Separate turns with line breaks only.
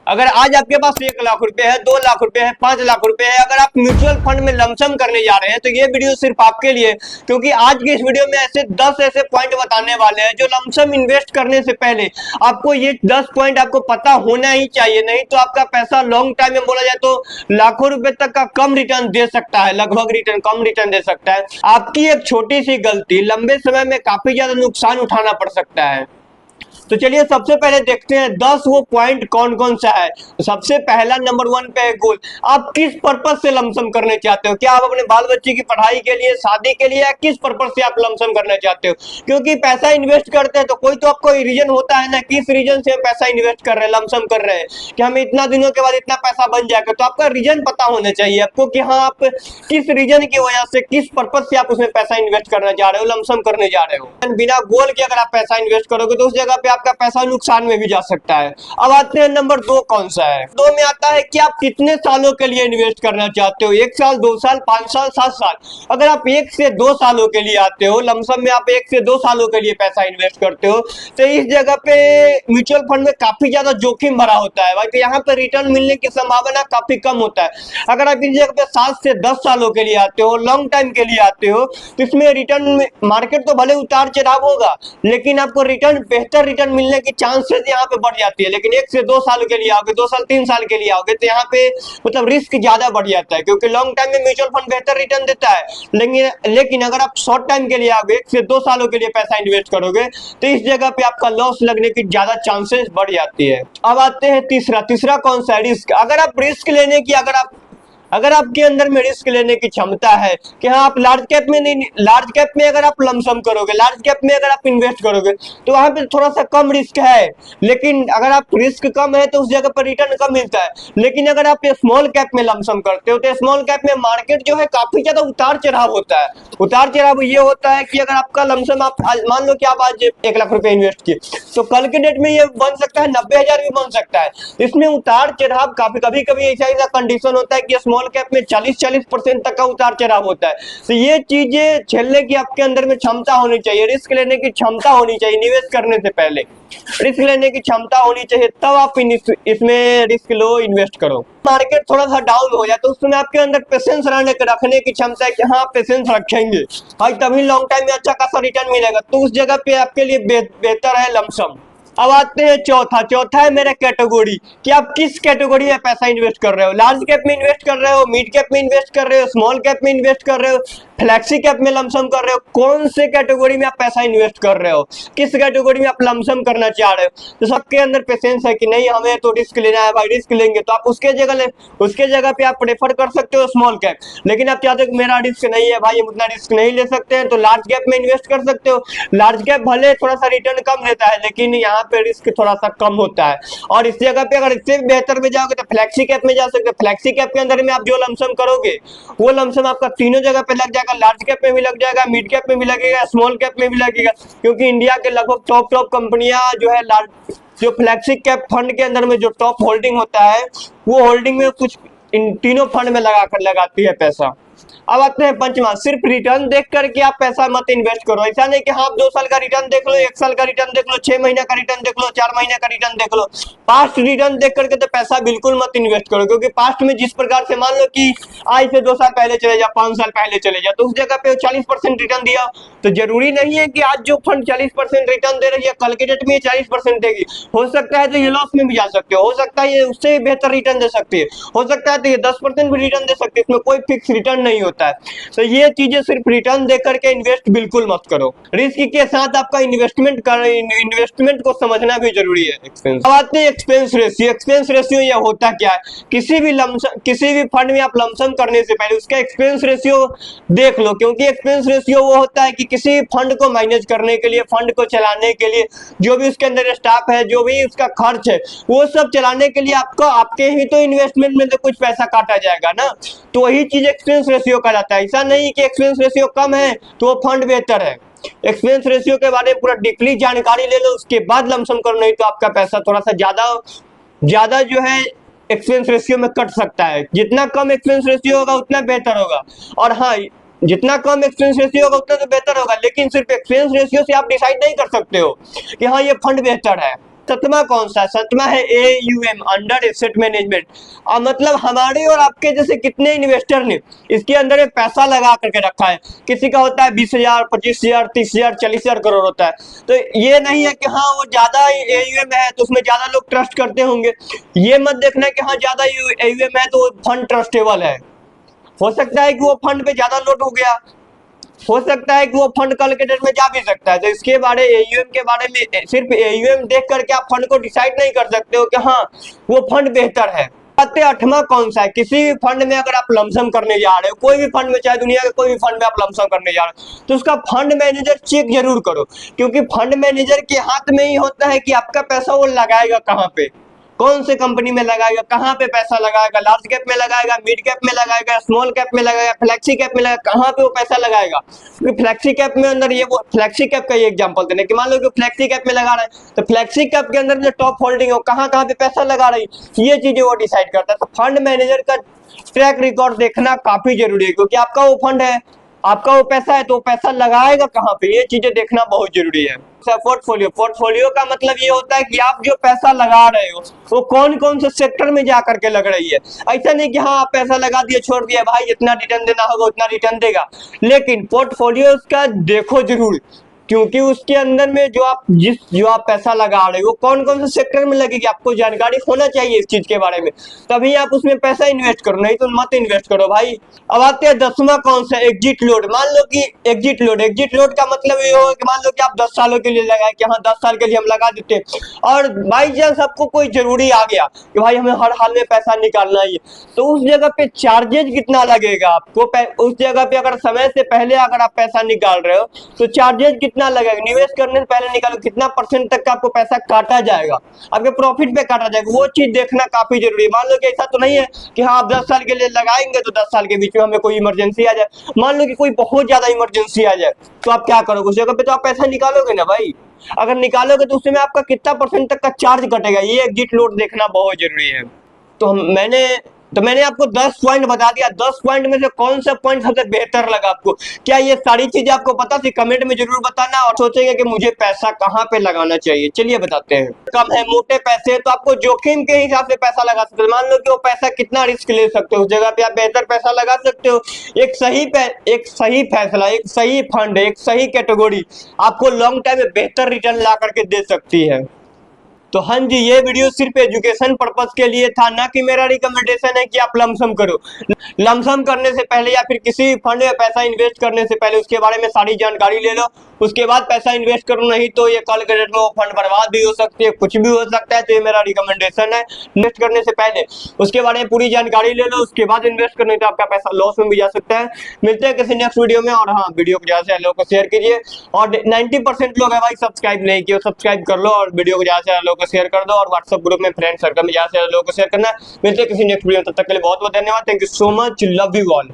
अगर आज आपके पास 1 लाख रुपए है, 2 लाख रुपए है, 5 लाख रुपए है, अगर आप म्यूचुअल फंड में लमसम करने जा रहे हैं तो ये वीडियो सिर्फ आपके लिए, क्योंकि आज की इस वीडियो में ऐसे 10 ऐसे पॉइंट बताने वाले हैं जो लमसम इन्वेस्ट करने से पहले आपको ये 10 पॉइंट आपको पता होना ही चाहिए, नहीं तो आपका पैसा लॉन्ग टाइम में बोला जाए तो लाखों रुपए तक का कम रिटर्न दे सकता है, लगभग कम रिटर्न दे सकता है। आपकी एक छोटी सी गलती लंबे समय में काफी ज्यादा नुकसान उठाना पड़ सकता है। तो चलिए सबसे पहले देखते हैं 10 वो पॉइंट कौन कौन सा है। सबसे पहला नंबर 1 पे है गोल। आप किस पर्पस से लमसम करने चाहते हो? क्या आप अपने बाल बच्चे की पढ़ाई के लिए, शादी के लिए, या किस पर्पस से आप लमसम करना चाहते हो? क्योंकि पैसा इन्वेस्ट करते हैं तो कोई तो आपको रीजन होता है ना, किस रीजन से पैसा इन्वेस्ट कर रहे हैं, लमसम कर रहे हैं कि हमें इतना दिनों के बाद इतना पैसा बन जाएगा। तो आपका रीजन पता होना चाहिए आपको कि हाँ आप किस रीजन की वजह से, किस पर्पस से आप उसमें पैसा इन्वेस्ट करना चाह रहे हो, लमसम करने जा रहे हो। बिना गोल के अगर आप पैसा इन्वेस्ट करोगे तो उस जगह पे आपका पैसा नुकसान में भी जा सकता है। अब आते हैं नंबर 2 कौन सा है। 2 में आता है कि आप कितने सालों के लिए इन्वेस्ट करना चाहते हो, 1 साल, 2 साल, 5 साल, 7 साल। अगर आप 1 से 2 सालों के लिए आते हो, लमसम में आप 1 से 2 सालों के लिए पैसा इन्वेस्ट करते हो, तो इस जगह पे म्यूचुअल फंड में काफी ज्यादा जोखिम भरा होता है भाई, तो यहाँ पे रिटर्न मिलने की संभावना काफी कम होता है। अगर आप इस जगह पे 7 से 10 सालों के लिए आते हो, लॉन्ग टाइम के लिए आते हो, तो इसमें रिटर्न, मार्केट तो भले उतार चढ़ाव होगा लेकिन आपको रिटर्न, बेहतर रिटर्न मिलने की चांसेस यहाँ पे बढ़ जाती है। लेकिन 1 से 2 साल के लिए आओगे, 2 साल 3 साल के लिए आओगे तो यहाँ पे मतलब रिस्क ज्यादा बढ़ जाता है, क्योंकि लॉन्ग टाइम में म्यूचुअल फंड बेहतर रिटर्न देता है। लेकिन अगर आप शॉर्ट टाइम के लिए आओगे, 1 से 2 सालों के लिए पैसा इन्वेस्ट करोगे, तो इस जगह पे आपका लॉस लगने की ज्यादा चांसेस बढ़ जाती है। अब आते हैं तीसरा कौन सा है? रिस्क। अगर आप रिस्क लेने की, अगर आपके अंदर में रिस्क लेने की क्षमता है कि हाँ आप लार्ज कैप में नहीं, लार्ज कैप में अगर आप लमसम करोगे, लार्ज कैप में अगर आप इन्वेस्ट करोगे तो वहां पे थोड़ा सा कम रिस्क है। लेकिन अगर आप रिस्क कम है तो उस जगह पर रिटर्न कम मिलता है। लेकिन अगर आप स्मॉल कैप में लमसम करते हो तो स्मॉल कैप में मार्केट जो है काफी ज्यादा उतार चढ़ाव होता है। उतार चढ़ाव ये होता है कि अगर आपका लमसम, आप मान लो कि आप आज 1 लाख रुपए इन्वेस्ट किए, तो कल के डेट में ये बन सकता है 90,000 भी बन सकता है। इसमें उतार चढ़ाव कभी कभी ऐसा कंडीशन होता है कि स्मॉल कैप में 40% तक का उतार चढ़ाव होता है। तो ये चीजें झेलने की आपके अंदर में क्षमता होनी चाहिए, रिस्क लेने की क्षमता होनी चाहिए। निवेश करने से पहले रिस्क लेने की क्षमता होनी चाहिए, तब आप इसमें रिस्क लो, इन्वेस्ट करो। मार्केट थोड़ा सा डाउन हो जाए तो उस समय आपके अंदर पेशेंस रखने की क्षमता है कि हाँ पेशेंस रखेंगे भाई, तभी लॉन्ग टाइम में अच्छा खासा रिटर्न मिलेगा। तो उस जगह पे आपके लिए बेहतर है लमसम। अब आते हैं चौथा है मेरा कैटेगरी, कि आप किस कैटेगरी में पैसा इन्वेस्ट कर रहे हो। लार्ज कैप में इन्वेस्ट कर रहे हो, मिड कैप में इन्वेस्ट कर रहे हो, स्मॉल कैप में इन्वेस्ट कर रहे हो, फ्लैक्सी कैप में लमसम कर रहे हो, कौन से कैटेगरी में आप पैसा इन्वेस्ट कर रहे हो, किस कैटेगरी में आप लमसम करना चाह रहे हो। तो सबके अंदर पेशेंस है कि नहीं हमें तो रिस्क लेना है भाई, रिस्क लेंगे, तो आप उसके जगह पे आप प्रेफर कर सकते हो स्मॉल कैप। लेकिन आप चाहते हो मेरा रिस्क नहीं है भाई, हम उतना रिस्क नहीं ले सकते हैं, तो लार्ज कैप में इन्वेस्ट कर सकते हो। लार्ज कैप भले थोड़ा सा रिटर्न कम देता है लेकिन यहाँ पे रिस्क थोड़ा सा कम होता है। और इस जगह पे अगर इससे बेहतर में जाओगे तो फ्लैक्सी कैप में जा सकते हो। फ्लैक्सी कैप के अंदर में आप जो लमसम करोगे वो लमसम आपका तीनों जगह पे लग जाएगा, लार्ज कैप में भी लग जाएगा, मिड कैप में भी लगेगा, स्मॉल कैप में भी लगेगा। क्योंकि इंडिया के लगभग टॉप कंपनियां जो है जो फ्लैक्सी कैप फंड के अंदर में जो टॉप होल्डिंग होता है, वो होल्डिंग में कुछ इन तीनों फंड में लगाती है पैसा। अब आते हैं पंचमा, सिर्फ रिटर्न देख करके आप पैसा मत इन्वेस्ट करो। ऐसा नहीं कि हाँ आप 2 साल का रिटर्न देख लो, 1 साल का रिटर्न देख लो, 6 महीने का रिटर्न देख लो, 4 महीने का रिटर्न देख लो। पास्ट रिटर्न देख करके तो पैसा बिल्कुल मत इन्वेस्ट करो, क्योंकि पास्ट में जिस प्रकार से, मान लो कि आज से 2 साल पहले चले जा, 5 साल पहले चले जा, तो उस जगह पे 40% रिटर्न दिया, तो जरूरी नहीं है कि आज जो फंड 40% रिटर्न दे रही है कल के डेट में 40% देगी। हो सकता है तो ये लॉस में भी जा सकते हो सकता है ये उससे बेहतर रिटर्न दे सकती है, हो सकता है तो ये 10% भी रिटर्न दे सकती है। इसमें कोई फिक्स रिटर्न नहीं होता है। तो ये चीजें सिर्फ रिटर्न दे करके इन्वेस्ट बिल्कुल मत करो। रिस्क के साथ आपका इन्वेस्टमेंट को समझना भी जरूरी है। अब आते हैं एक्सपेंस रेशियो। एक्सपेंस रेशियो ये होता क्या है? किसी भी फंड में आप लमसम करने से पहले उसका एक्सपेंस रेशियो देख लो, क्योंकि एक्सपेंस रेशियो वो होता है कि किसी फंड को मैनेज करने के लिए, फंड को चलाने के लिए, जो भी उसके अंदर स्टाफ है, जो भी उसका खर्च है, वो सब चलाने के लिए आपको, आपके ही तो इन्वेस्टमेंट में तो कुछ पैसा काटा जाएगा ना, तो वही चीज एक्सपेंस रेशियो कहलाता है। ऐसा नहीं कि एक्सपेंस रेशियो कम है तो वो फंड बेहतर है। एक्सपेंस रेशियो के बारे में पूरा डीपली जानकारी ले लो, उसके बाद लमसम करो, नहीं तो आपका पैसा थोड़ा सा ज्यादा जो है एक्सपेंस रेशियो में कट सकता है। जितना कम एक्सपेंस रेशियो होगा उतना बेहतर होगा। और हाँ, जितना कम एक्सपेंस रेशियो होगा उतना तो बेहतर होगा, लेकिन सिर्फ एक्सपेंस रेशियो से आप डिसाइड नहीं कर सकते हो कि हाँ ये फंड बेहतर है। सतमा कौन सा है? सतमा है AUM, अंडर एसेट मैनेजमेंट। मतलब हमारे और आपके जैसे कितने इन्वेस्टर ने इसके अंदर एक पैसा लगा करके रखा है। किसी का होता है 20,000, 25,000, 30,000, 40,000 करोड़ होता है। तो ये नहीं है कि हाँ वो ज्यादा AUM है तो उसमें ज्यादा लोग ट्रस्ट करते होंगे। ये मत देखना कि हाँ ज्यादा AUM है तो फंड ट्रस्टेबल है। हो सकता है कि वो फंड पे ज्यादा लोड हो गया, हो सकता है कि वो फंड कल के डेट में जा भी सकता है। तो इसके बारे AUM के बारे में सिर्फ AUM देख करके आप फंड को डिसाइड नहीं कर सकते हो कि हाँ वो फंड बेहतर है। आठवां कौन सा है? किसी भी फंड में अगर आप लमसम करने जा रहे हो, कोई भी फंड में, चाहे दुनिया के कोई भी फंड में आप लमसम करने जा रहे हो, तो उसका फंड मैनेजर चेक जरूर करो। क्योंकि फंड मैनेजर के हाथ में ही होता है कि आपका पैसा वो लगाएगा कहाँ पे, कौन से कंपनी में लगाएगा, कहाँ पे पैसा लगाएगा, लार्ज कैप में लगाएगा, मिड कैप में लगाएगा, स्मॉल कैप में लगाएगा, फ्लैक्सी कैप में लगाएगा, कहाँ पे वो पैसा लगाएगा। क्योंकि फ्लैक्सी कैप में अंदर ये वो फ्लैक्सी कैप का ये एग्जांपल देने कि मान लो कि फ्लैक्सी कैप में लगा रहा है तो फ्लैक्सी कैप के अंदर जो टॉप होल्डिंग है वो कहाँ कहाँ पे पैसा लगा रही है, ये चीजें वो डिसाइड करता है। तो फंड मैनेजर का ट्रैक रिकॉर्ड देखना काफी जरूरी है, क्योंकि आपका वो फंड है, आपका वो पैसा है तो वो पैसा लगाएगा कहाँ पे, ये चीजें देखना बहुत जरूरी है। पोर्टफोलियो, पोर्टफोलियो का मतलब ये होता है कि आप जो पैसा लगा रहे हो वो कौन कौन से सेक्टर में जा करके लग रही है। ऐसा नहीं कि हाँ आप पैसा लगा दिए छोड़ दिया, भाई इतना रिटर्न देना होगा उतना रिटर्न देगा, लेकिन पोर्टफोलियो का देखो जरूर, क्योंकि उसके अंदर में जो आप पैसा लगा रहे हो कौन कौन से सेक्टर में लगेगी, आपको जानकारी होना चाहिए इस चीज के बारे में, तभी आप उसमें पैसा इन्वेस्ट करो, नहीं तो मत इन्वेस्ट करो भाई। अब आते हैं 10वां कौन सा? Exit load. मान लो कि एग्जिट लोड का मतलब ये होगा कि मान लो कि आप 10 सालों के लिए लगाए कि हाँ 10 साल के लिए हम लगा देते हैं, और बाई चांस आपको कोई जरूरी आ गया कि भाई हमें हर हाल में पैसा निकालना ही है, तो उस जगह पे चार्जेज कितना लगेगा आपको? उस जगह पे अगर समय से पहले अगर आप पैसा निकाल रहे हो तो चार्जेज कितना लगेगा? निवेश करने से पहले निकालो कितना परसेंट तक का आपको पैसा काटा जाएगा, आपके प्रॉफिट पे काटा जाएगा, वो चीज देखना काफी जरूरी है। मान लो कि ऐसा तो नहीं है कि हाँ आप 10 साल के लिए लगाएंगे तो 10 साल के बीच में हमें कोई इमरजेंसी आ जाए, मान लो कि कोई बहुत ज्यादा इमरजेंसी आ जाए तो आप क्या करोगे? उस जगह पे तो आप पैसा निकालोगे ना भाई। अगर निकालोगे तो उसमें आपका कितना परसेंट तक का चार्ज कटेगा, ये एग्जिट लोड देखना बहुत जरूरी है। तो मैंने आपको 10 पॉइंट बता दिया। 10 पॉइंट में से कौन सा पॉइंट सबसे बेहतर लगा आपको? क्या ये सारी चीजें आपको पता थी? कमेंट में जरूर बताना और सोचेंगे कि मुझे पैसा कहाँ पे लगाना चाहिए। चलिए बताते हैं। कम है, मोटे पैसे, तो आपको जोखिम के हिसाब से पैसा लगा सकते हो। मान लो कि वो पैसा कितना रिस्क ले सकते हो, उस जगह पे आप बेहतर पैसा लगा सकते हो। एक सही फैसला, एक सही फंड, एक सही कैटेगरी आपको लॉन्ग टाइम में बेहतर रिटर्न ला करके दे सकती है। तो हाँ जी, ये वीडियो सिर्फ एजुकेशन पर्पस के लिए था, ना कि मेरा रिकमेंडेशन है कि आप लमसम करो। लमसम करने से पहले या फिर किसी फंड में पैसा इन्वेस्ट करने से पहले उसके बारे में सारी जानकारी ले लो, उसके बाद पैसा इन्वेस्ट करो, नहीं तो ये कल के डेट में वो फंड बर्बाद भी हो सकती है, कुछ भी हो सकता है। तो ये मेरा रिकमेंडेशन है, इन्वेस्ट करने से पहले उसके बारे में पूरी जानकारी ले लो, उसके बाद इन्वेस्ट करने तो आपका पैसा लॉस में भी जा सकता है। मिलते हैं किसी नेक्स्ट वीडियो में, और हाँ वीडियो को ज्यादा से ज्यादा लोगों को शेयर कीजिए। और 90% लोग है भाई सब्सक्राइब नहीं किए, सब्सक्राइब कर लो और वीडियो को ज्यादा से ज्यादा लोगों को शेयर कर दो, और व्हाट्सएप ग्रुप में फ्रेंड सर्कल में ज्यादा से ज्यादा लोगों को शेयर करना। मिलते हैं किसी नेक्स्ट वीडियो में, तब तक के लिए बहुत बहुत धन्यवाद। Thank you so much, love you all.